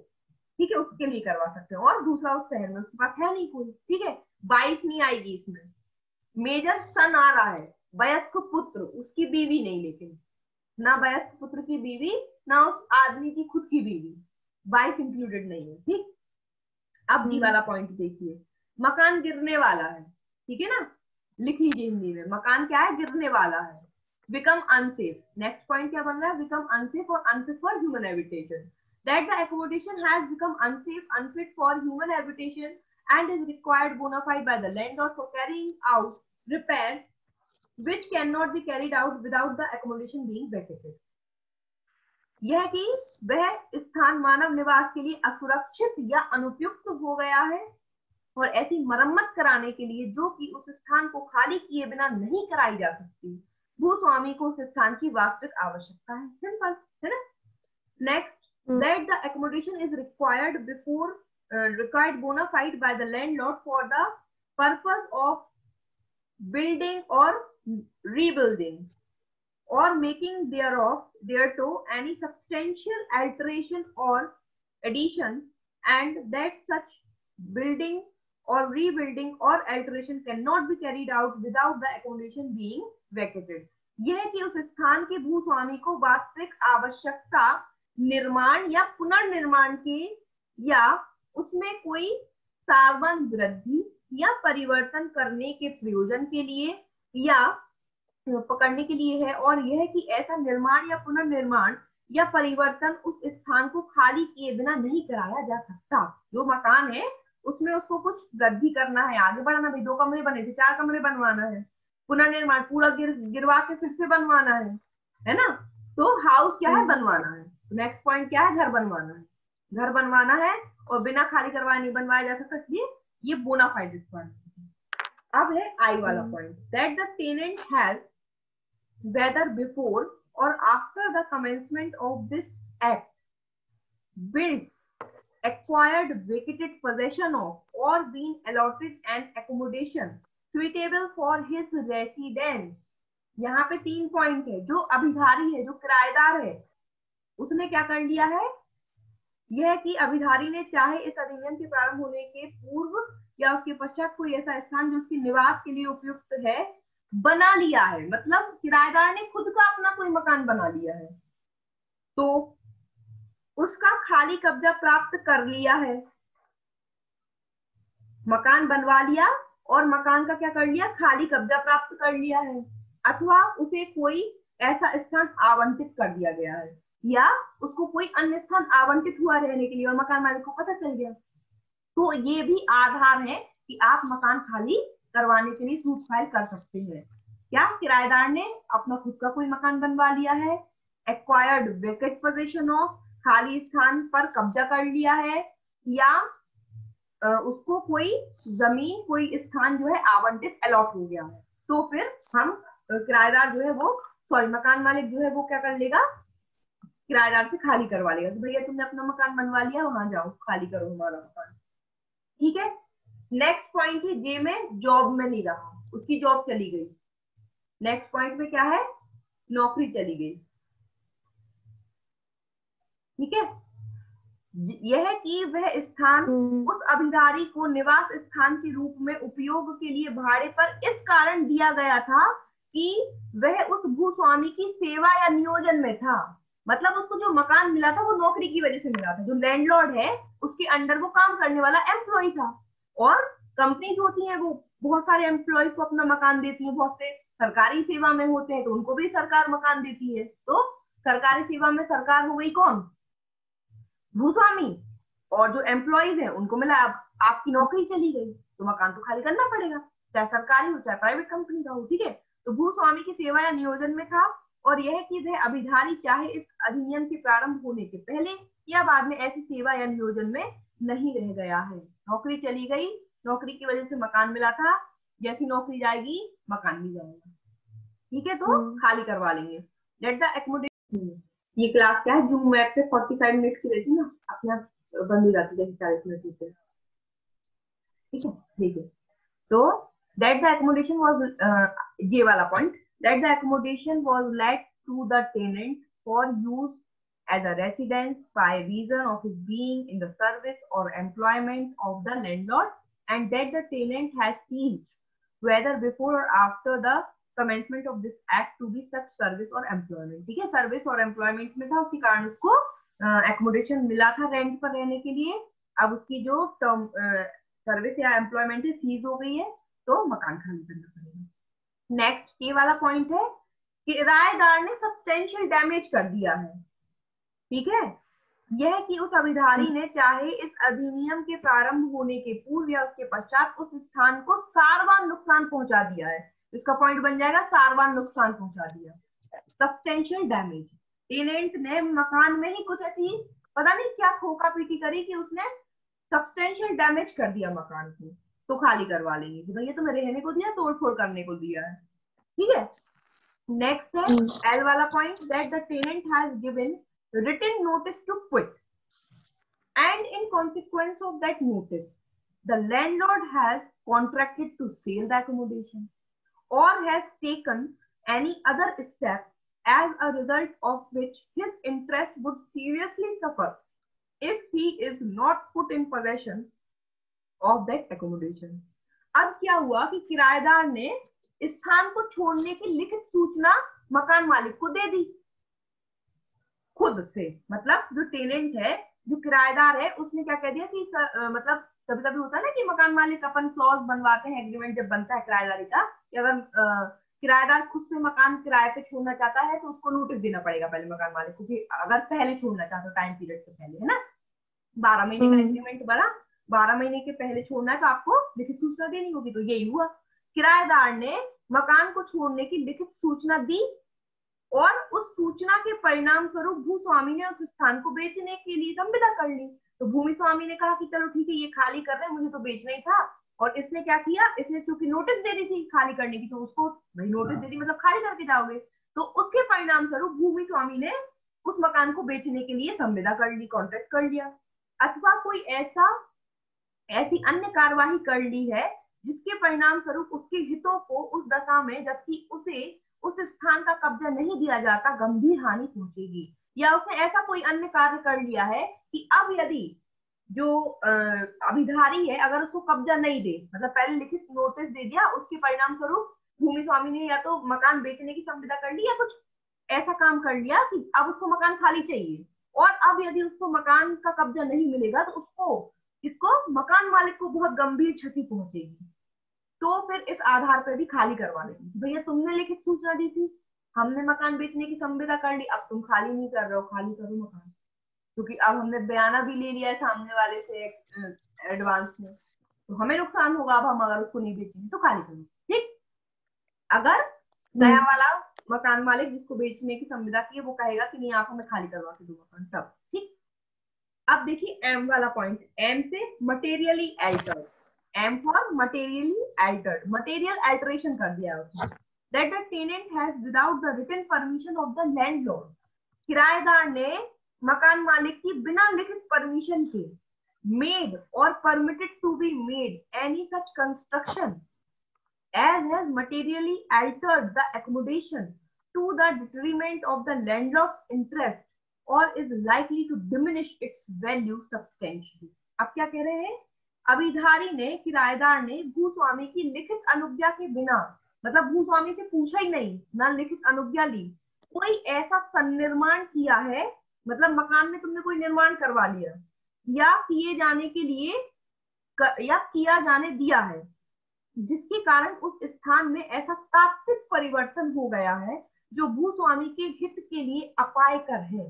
ठीक है, उसके लिए करवा सकते हैं, और दूसरा उस शहर में उसके पास है नहीं कोई, ठीक है, वाइफ नहीं आएगी इसमें। मेजर सन आ रहा है, वयस्क पुत्र, उसकी बीवी नहीं, लेकिन ना वयस्क पुत्र की बीवी, ना उस आदमी की खुद की बीवी, वाइफ इंक्लूडेड नहीं है। ठीक, अब डी वाला पॉइंट देखिए, मकान गिरने वाला है, ठीक है ना, लिख लीजिए हिंदी में, मकान क्या है? गिरने वाला है। बिकम अनसेफ, नेक्स्ट पॉइंट क्या बन रहा है? बिकम अनसेफ और unfit for human habitation, that the accommodation has become unsafe, unfit for human habitation, and is required bona fide by the landlord for carrying out repairs which cannot be carried out without the accommodation being vacated. यह कि वह स्थान मानव निवास के लिए असुरक्षित या अनुपयुक्त हो गया है और ऐसी मरम्मत कराने के लिए जो कि उस स्थान को खाली किए बिना नहीं कराई जा सकती, भूस्वामी को उस स्थान की वास्तविक आवश्यकता है। सिंपल है ना। Next, that the accommodation is required bona fide by the landlord for the purpose of building or rebuilding or making thereto any substantial alteration or addition, and that such building or rebuilding or alteration cannot be carried out without the accommodation being vacated। यह कि उस स्थान के भूस्वामी को वास्तविक आवश्यकता निर्माण या पुनर्निर्माण के या उसमें कोई सावन वृद्धि या परिवर्तन करने के प्रयोजन के लिए या पकड़ने के लिए है, और यह कि ऐसा निर्माण या पुनर्निर्माण या परिवर्तन उस स्थान को खाली किए बिना नहीं कराया जा सकता। जो मकान है उसमें उसको कुछ वृद्धि करना है, आगे बढ़ाना, भी 2 कमरे बने थे 4 कमरे बनवाना है, पुनर्निर्माण पूरा गिरवा के फिर से बनवाना है ना। तो हाउस क्या है, बनवाना है। नेक्स्ट पॉइंट क्या है, घर बनवाना है। घर बनवाना है और बिना खाली करवाए नहीं बनवाया जा सकता, इसलिए ये बोनाफाइड रिस्पॉन्सिबिलिटी। अब है आई वाला point, that the tenant has whether before or after the commencement of this act built, acquired, vacated possession of or been allotted an accommodation suitable for his residence। यहाँ पे 3 point है। जो अभिधारी है, जो किराएदार है, उसने क्या कर लिया है, यह कि अभिधारी ने चाहे इस अधिनियम के प्रारंभ होने के पूर्व या उसके पश्चात कोई ऐसा स्थान जो उसके निवास के लिए उपयुक्त है बना लिया है। मतलब किराएदार ने खुद का अपना कोई मकान बना लिया है, तो उसका खाली कब्जा प्राप्त कर लिया है। मकान बनवा लिया और मकान का क्या कर लिया, खाली कब्जा प्राप्त कर लिया है, अथवा उसे कोई ऐसा स्थान आवंटित कर दिया गया है या उसको कोई अन्य स्थान आवंटित हुआ रहने के लिए और मकान मालिक को पता चल गया। तो ये भी आधार है कि आप मकान खाली करवाने के लिए सूट फाइल कर सकते हैं। क्या किराएदार ने अपना खुद का कोई मकान बनवा लिया है, एक्वायर्ड वेकेट पोजीशन ऑफ, खाली स्थान पर कब्जा कर लिया है, या उसको कोई जमीन, कोई स्थान जो है आवंटित अलॉट हो गया है, तो फिर हम किराएदार जो है वो, सॉरी, मकान मालिक जो है वो क्या कर लेगा, किराएदार से खाली करवा लेगा कि भैया तुमने अपना मकान बनवा लिया, वहां जाओ खाली करो हमारा मकान। ठीक है। नेक्स्ट पॉइंट है, जे में जॉब में नहीं रहा, उसकी जॉब चली गई। नेक्स्ट पॉइंट में क्या है, नौकरी चली गई। ठीक है। यह कि वह स्थान उस अभिधारी को निवास स्थान के रूप में उपयोग के लिए भाड़े पर इस कारण दिया गया था कि वह उस भूस्वामी की सेवा या नियोजन में था। मतलब उसको जो मकान मिला था वो नौकरी की वजह से मिला था। जो लैंडलॉर्ड है उसके अंडर वो काम करने वाला एम्प्लॉय था, और कंपनीज होती हैं वो बहुत सारे एम्प्लॉयज को अपना मकान देती है। बहुत से सरकारी सेवा में होते हैं तो उनको भी सरकार मकान देती है। तो सरकारी सेवा में सरकार हो गई कौन, भूस्वामी, और जो एम्प्लॉयज है उनको मिला। अब आपकी नौकरी चली गई तो मकान तो खाली करना पड़ेगा, चाहे सरकारी हो चाहे प्राइवेट कंपनी का हो। ठीक है। तो भूस्वामी की सेवा या नियोजन में था, और यह कि वह अभिधारी चाहे इस अधिनियम के प्रारंभ होने के पहले या बाद में ऐसी सेवा या नियोजन में नहीं रह गया है। नौकरी चली गई, नौकरी की वजह से मकान मिला था, जैसी नौकरी जाएगी मकान भी जाएगा। ठीक है। तो खाली करवा लेंगे। Let the accommodation. ये क्लास क्या है, जूम मैप से 45 मिनट की रहती ना, अपने आप बंद हो जाती है 40 मिनट से। ठीक है। ठीक है। तो दैट द एकोमोडेशन वाज, ये वाला point, that the accommodation was let to the tenant for use as a residence by reason of his being in the service or employment of the landlord, and that the tenant has ceased, whether before or after the commencement of this act, to be such service or employment। ठीक है। Service और employment में था, उसी कारण उसको accommodation मिला था रेंट पर रहने के लिए। अब उसकी जो टर्म सर्विस या एम्प्लॉयमेंट है सीज हो गई है, तो मकान खाली करना पड़ेगा। नेक्स्ट ये वाला पॉइंट है, किराएदार ने सब्सटेंशियल डैमेज कर दिया है। ठीक है। यह कि उस अभिधारी ने चाहे इस अधिनियम के प्रारंभ होने के पूर्व या उसके पश्चात उस स्थान को सारवान नुकसान पहुंचा दिया है। इसका पॉइंट बन जाएगा सारवान नुकसान पहुंचा दिया, सब्सटेंशियल डैमेज। टेनेंट ने मकान में ही कुछ ऐसी पता नहीं क्या खोखा पीटी करी कि उसने सब्सटेंशियल डैमेज कर दिया मकान को, तो खाली करवा लेंगे कि भैया तुम्हें रहने को दिया, तोड़ फोड़ करने को दिया है। ठीक है, नेक्स्ट है एल वाला point, that the tenant has given written notice to quit and in consequence of that notice the landlord has contracted to sell the accommodation or has taken any other step as a result of which his interest would seriously suffer if he is not put in possession of that accommodation। अब क्या हुआ कि किराएदार ने स्थान को छोड़ने की लिखित सूचना मकान मालिक को दे दी खुद से, मतलब जो टेनेंट है, जो किराएदार है, उसने क्या कह दिया कि मतलब कभी कभी होता है ना कि मकान मालिक अपन क्लॉज बनवाते हैं, एग्रीमेंट जब बनता है किराएदारी का, कि अगर किराएदार खुद से मकान किराए पे छोड़ना चाहता है तो उसको नोटिस देना पड़ेगा पहले मकान मालिक को, कि अगर पहले छोड़ना चाहता है टाइम पीरियड से पहले, है ना, 12 महीने का एग्रीमेंट बना, 12 महीने के पहले छोड़ना है तो आपको लिखित सूचना देनी होगी। तो यही हुआ, किराएदार ने मकान को छोड़ने की लिखित सूचना दी और उस सूचना के परिणाम स्वरूप भूस्वामी ने उस स्थान को बेचने के लिए संविदा कर ली। तो भूमि स्वामी ने कहा कि चलो ठीक है, ये खाली कर रहे हैं, मुझे तो बेचना ही था। और इसने क्या किया, इसने चूंकि नोटिस दे दी थी खाली करने की, तो उसको भाई नोटिस दे दी मतलब खाली करके जाओगे, तो उसके परिणाम स्वरूप भूमि स्वामी ने उस मकान को बेचने के लिए संविदा कर ली, कॉन्ट्रैक्ट कर लिया, अथवा कोई ऐसी अन्य कार्यवाही कर ली है जिसके परिणाम स्वरूप उसके हितों को उस दशा में जबकि उसे उस स्थान का कब्जा नहीं दिया जाता गंभीर हानि पहुंचेगी, या उसने ऐसा कोई अन्य कार्य कर लिया है कि अब यदि जो अभिधारी है अगर उसको कब्जा नहीं दे, मतलब पहले लिखित नोटिस दे दिया, उसके परिणाम स्वरूप भूमि स्वामी ने या तो मकान बेचने की संविदा कर ली या कुछ ऐसा काम कर लिया कि अब उसको मकान खाली चाहिए, और अब यदि उसको मकान का कब्जा नहीं मिलेगा तो इसको मकान मालिक को बहुत गंभीर क्षति पहुंचेगी, तो फिर इस आधार पर भी खाली करवा लेंगे। भैया तुमने लिखित सूचना दी थी, हमने मकान बेचने की संविदा कर ली, अब तुम खाली नहीं कर रहे हो, खाली करो मकान, क्योंकि अब हमने बयाना भी ले लिया है सामने वाले से एडवांस में, तो हमें नुकसान होगा अब हम अगर उसको नहीं बेचेंगे तो खाली करो। ठीक, अगर नया वाला मकान मालिक जिसको बेचने की संविदा की है वो कहेगा कि नहीं आप हमें खाली करवा के दो मकान, तब ठीक। अब देखिए एम वाला पॉइंट, एम से materially altered, M for materially altered, material alteration कर दिया उसने, that the tenant has without the written permission of the landlord, किराएदार ने मकान मालिक की बिना लिखित परमिशन के मेड और permitted to be made any such construction as has materially altered the accommodation to the detriment of the landlord's interest or is likely to diminish its value substantially। अब क्या कह रहे हैं, अभिधारी ने, किराएदार ने भूस्वामी की लिखित अनुज्ञा के बिना, मतलब भूस्वामी से पूछा ही नहीं, ना लिखित अनुज्ञा ली, कोई ऐसा सन्निर्माण किया है, मतलब मकान में तुमने कोई निर्माण करवा लिया या किए जाने के लिए या किया जाने दिया है जिसके कारण उस स्थान में ऐसा तात्विक परिवर्तन हो गया है जो भूस्वामी के हित के लिए अपायकर है,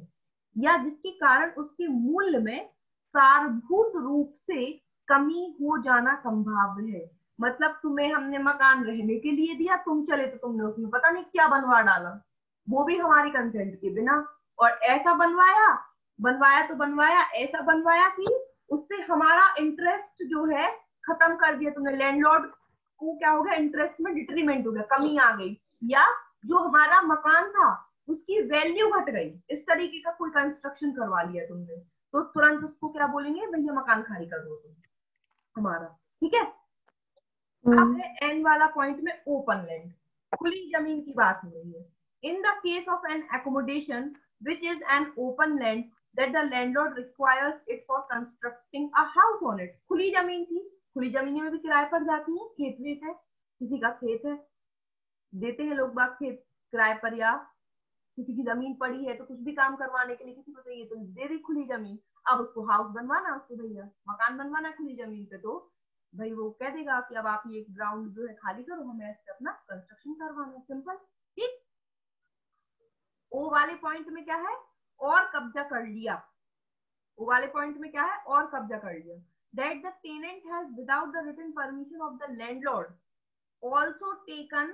या जिसके कारण उसके मूल्य में सारभूत रूप से कमी हो जाना संभाव्य है। मतलब तुम्हें हमने मकान रहने के लिए दिया, तुम चले तो तुमने उसमें पता नहीं क्या बनवा डाला, वो भी हमारी कंसेंट के बिना, और ऐसा बनवाया तो बनवाया, ऐसा बनवाया कि उससे हमारा इंटरेस्ट जो है खत्म कर दिया तुमने, लैंडलॉर्ड को क्या हो गया, इंटरेस्ट में डिट्रीमेंट हो गया, कमी आ गई, या जो हमारा मकान था उसकी वैल्यू घट गई, इस तरीके का कोई कंस्ट्रक्शन करवा लिया तुमने, तो तुरंत उसको क्या बोलेंगे, भैया मकान खाली कर दो तुम हमारा। ठीक है, अब है एन वाला पॉइंट में ओपन लैंड, खुली जमीन की बात हो रही है। In the case of an accommodation which is an open land that the landlord requires it for constructing a house on it। खुली जमीन थी, खुली जमीनें में भी किराए पर जाती है, खेत वेत है, किसी का खेत है, देते हैं लोग बाग खेत किराए पर, या किसी की जमीन पड़ी है तो कुछ भी काम करवाने के लिए किसी को चाहिए तो दे दी खुली जमीन, अब उसको हाउस बनवाना, उसको भैया मकान बनवाना खुली जमीन पे, तो भाई वो कह देगा कि अब आप ये ग्राउंड जो है खाली करो, हमें इस पे अपना कंस्ट्रक्शन करवाना, सिंपल। ठीक, ओ वाले पॉइंट में क्या है, और कब्जा कर लिया, वो वाले पॉइंट में क्या है, और कब्जा कर लिया, that the tenant has without the written permission of the landlord also taken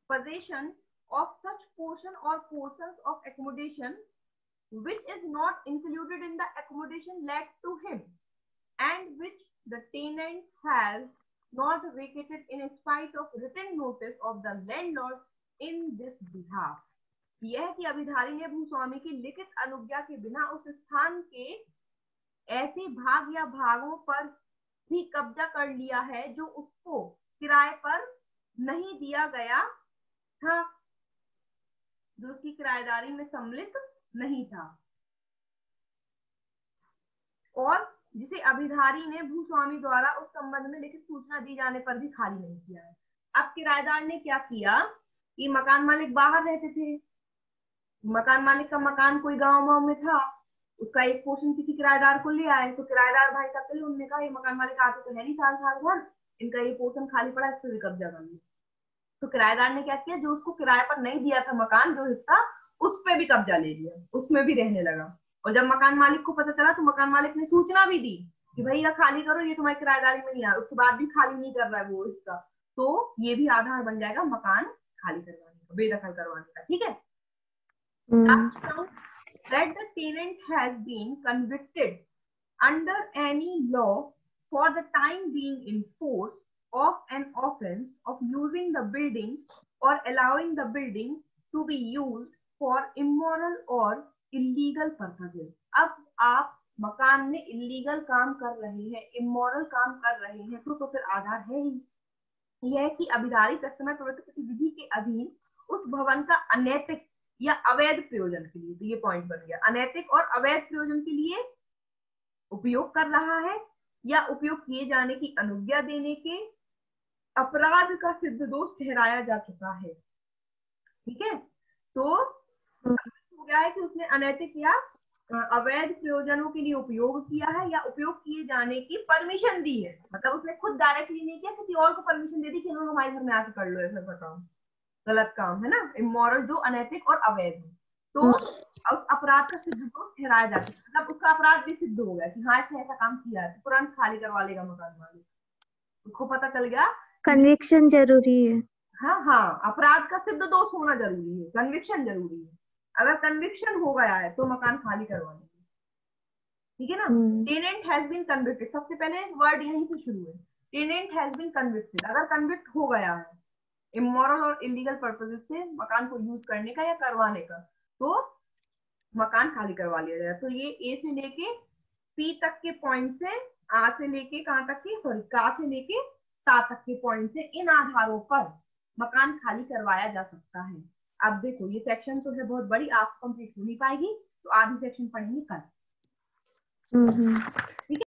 possession of such portion or portions of accommodation which is not included in the accommodation let to him and which the tenant has not vacated in spite of written notice of the landlord in this behalf. यह कि अभिधारी ने भूस्वामी की लिखित अनुज्ञा के बिना उस स्थान के ऐसे भाग या भागों पर भी कब्जा कर लिया है जो उसको किराए पर नहीं दिया गया था, जो उसकी किराएदारी में सम्मिलित नहीं था, और जिसे अभिधारी ने भूस्वामी द्वारा उस संबंध में लिखित सूचना दी जाने पर भी खाली नहीं किया है। अब किराएदार ने क्या किया कि मकान मालिक बाहर रहते थे, मकान मालिक का मकान कोई गांव में था, उसका एक पोर्शन किसी किराएदार को ले आए, तो किराएदार भाई साहब चले, उन्होंने कहा ये मकान मालिक आते तो है नहीं साल साल भर, इनका ये पोर्शन खाली पड़ा, इस पर भी कब्जा कर लिया। तो किराएदार ने क्या किया, जो उसको किराए पर नहीं दिया था मकान, जो हिस्सा, उस पर भी कब्जा ले लिया, उसमें भी रहने लगा। और जब मकान मालिक को पता चला तो मकान मालिक ने सूचना भी दी कि भाई ये खाली करो, ये तुम्हारी किराएदारी में नहीं आ रहा, उसके बाद भी खाली नहीं कर रहा है वो हिस्सा, तो ये भी आधार बन जाएगा मकान खाली करवाने का, बेदखल करवाने का। ठीक है। That the tenant has been convicted under any law for the time being in force of an offense of using the building or allowing the building to be used for immoral or illegal purposes. अब आप मकान में illegal काम कर रहे हैं, immoral काम कर रहे हैं, तो फिर आधार है ही यह कि अभिधारी तत्समय प्रवृत्त विधि के अधीन उस भवन का अनैतिक या अवैध प्रयोजन के लिए, तो ये पॉइंट बन गया, अनैतिक और अवैध प्रयोजन के लिए उपयोग कर रहा है या उपयोग किए जाने की अनुज्ञा देने के अपराध का सिद्ध दोष ठहराया जा चुका है। ठीक है। तो हो गया है कि उसने अनैतिक या अवैध प्रयोजनों के लिए उपयोग किया है या उपयोग किए जाने की परमिशन दी है, मतलब उसने खुद डायरेक्टली नहीं किया, किसी और को परमिशन दे दी कि हाँ हमारे घर में आके कर लो ऐसा काम, गलत काम है ना, इमोरल जो अनैतिक और अवैध है, तो उस अपराध का सिद्ध दोष ठहराया जाता है, मतलब उसका अपराध भी सिद्ध हो गया कि हाँ इसने ऐसा काम किया है, तो तुरंत खाली करवा लेगा मकान मालिक, उसको पता चल गया। कन्विक्शन जरूरी है। हाँ हाँ, अपराध का सिद्ध दोष होना जरूरी है, कन्विक्शन जरूरी है। अगर कन्विक्शन हो गया है तो मकान खाली करवा लेंगे। ठीक है ना। टेनेंट हैज बीन कन्विक्टेड, सबसे पहले वर्ड यहीं से शुरू है, टेनेंट हैज बीन कन्विक्टेड, अगर कन्विक्ट हो गया है इमोरल और इलीगल पर्पसेस से मकान को यूज करने का या करवाने का, तो मकान खाली करवा लिया जाएगा। तो ये ए से लेके पी तक के पॉइंट से, आ से लेके कहां तक के, सॉरी का से लेके ता तक के पॉइंट से, इन आधारों पर मकान खाली करवाया जा सकता है। अब देखो ये सेक्शन तो है बहुत बड़ी, आप कंप्लीट हो नहीं पाएगी, तो आधी सेक्शन पढ़ेंगे कल। ठीक है।